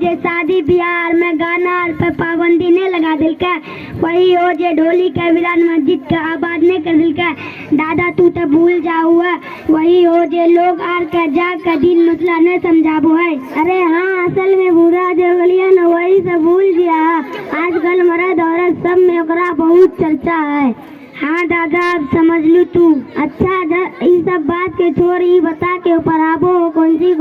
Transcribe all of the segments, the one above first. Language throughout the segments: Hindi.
जे शादी बिहार में गाना पे पाबंदी ने लगा दिल के, वही हो जे ढोली के वीरान मस्जिद के आबाद ने कर दिल के। दादा तू तो भूल जाऊ है, वही हो जे लोग आर के जा के दिन मसला ने समझाबो है। अरे हाँ, असल में बुरा जो गलिया न वही से भूल गया। आजकल मर्द औरत सब में ओकरा बहुत चर्चा है। हाँ दादा, अब समझ लू तू। अच्छा, इस सब बात के छोड़ ही बता के पढ़ाबो कौन सी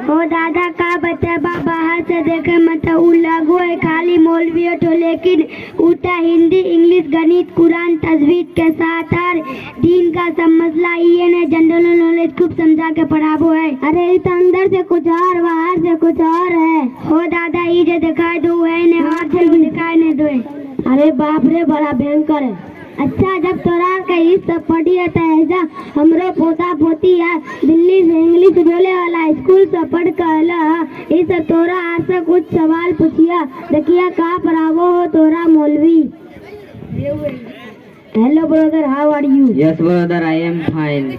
हो दादा का बच्चा बाहर से देखे मत उ लगो है खाली मौलवी तो, लेकिन उता हिंदी इंग्लिश गणित कुरान तजवीज के साथ हर दीन का सब मसला ये ने जनरल नॉलेज खूब समझा के पढ़ाबो है। अरे इस अंदर से कुछ और बाहर से कुछ और है। हो दादा ये जो दिखाई दो है ने और से दिखाई ने दो। अरे बाप रे, बड़ा भयंकर है। अच्छा, जब तोरा का ये सब पढ़ी रहता है जा हमरो पोता पोती है दिल्ली से इंग्लिश बोले वाला स्कूल से पढ़ कर इस तोरा आर से कुछ सवाल पूछिया देखिया का पढ़ावो हो तोरा मौलवी। Hello brother, how are you? Yes brother, I am fine.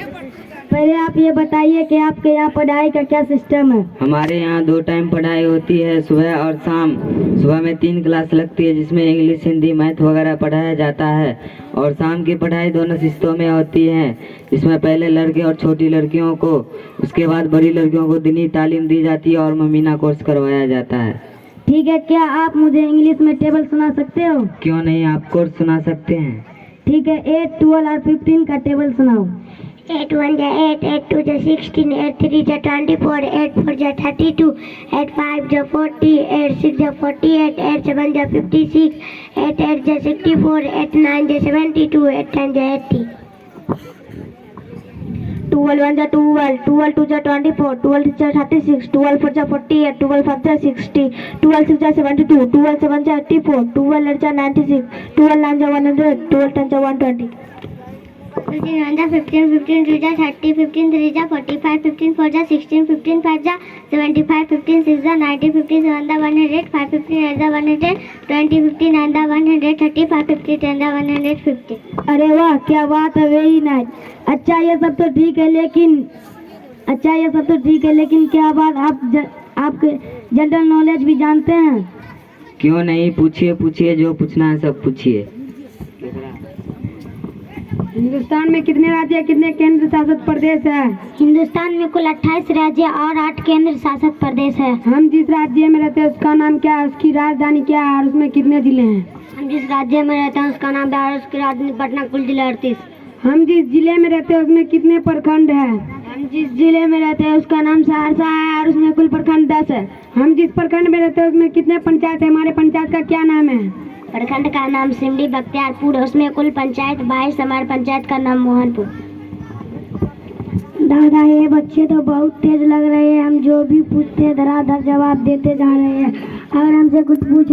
पहले आप ये बताइए कि आपके यहाँ पढ़ाई का क्या सिस्टम है? हमारे यहाँ 2 टाइम पढ़ाई होती है, सुबह और शाम। सुबह में 3 क्लास लगती है जिसमें इंग्लिश हिंदी मैथ वगैरह पढ़ाया जाता है, और शाम की पढ़ाई दोनों शिस्तों में होती है जिसमें पहले लड़के और छोटी लड़कियों को, उसके बाद बड़ी लड़कियों को दीनी तालीम दी जाती है और ममीना कोर्स करवाया जाता है। ठीक है, क्या आप मुझे इंग्लिश में टेबल सुना सकते हो? क्यों नहीं, आप कोर्स सुना सकते हैं। ठीक है, 8, 12 और 15 का टेबल सुनाओ। 8 1 जा 8, 8 2 जा 16, 8 3 जा 24, 8 4 जा 32, 8 5 जा 40, 8 6 जा 48, 8 7 जा 56, 8 8 जा 64, 8 9 जा 72, 8 10 जा 80। 12 1 जा 12, 12 2 जा 24, 12 3 जा 36, 12 4 जा 48, 12 5 जा 60, 12 6 जा 72, 12 7 जा 84, 12 8 जा 96, 12 9 जा 100, 12 10 जा 120। 15 1 जा 15, 15 2 जा 30, 15 3 जा 45, 15 4 जा 16, 15 5 जा 75, 15 6 जा 90, 15 7 जा 100, 5 15 8 जा 100, 20 15 9 जा 130, 5 15 10 जा 150। अरे वाह, क्या बात है, वेरी नाइस। अच्छा ये सब तो ठीक है, लेकिन क्या बात आप जनरल नॉलेज भी जानते हैं? क्यों नहीं, पूछिए जो पूछना है सब पूछिए। हिंदुस्तान में कितने राज्य कितने केंद्र शासित प्रदेश है? हिंदुस्तान में कुल 28 राज्य और 8 केंद्र शासित प्रदेश है। हम जिस राज्य में रहते हैं उसका नाम क्या है, उसकी राजधानी क्या है और उसमें कितने जिले हैं? हम जिस राज्य में रहते हैं उसका नाम बिहार, उसकी राजधानी पटना, कुल जिले 38। हम जिस जिले में रहते हैं उसमें कितने प्रखंड है? हम जिस जिले में रहते हैं उसका नाम सहरसा है और उसमें कुल प्रखंड 10 है। हम जिस प्रखंड में रहते हैं उसमें कितने पंचायत है? हमारे पंचायत का क्या नाम है? प्रखंड का नाम सिमडी बख्तियारपुर, उसमें कुल पंचायत 22, हमारे पंचायत का नाम मोहनपुर। दादा ये बच्चे तो बहुत तेज लग रहे हैं, हम जो भी पूछते हैं धड़ाधड़ जवाब देते जा रहे हैं। अगर हमसे कुछ पूछ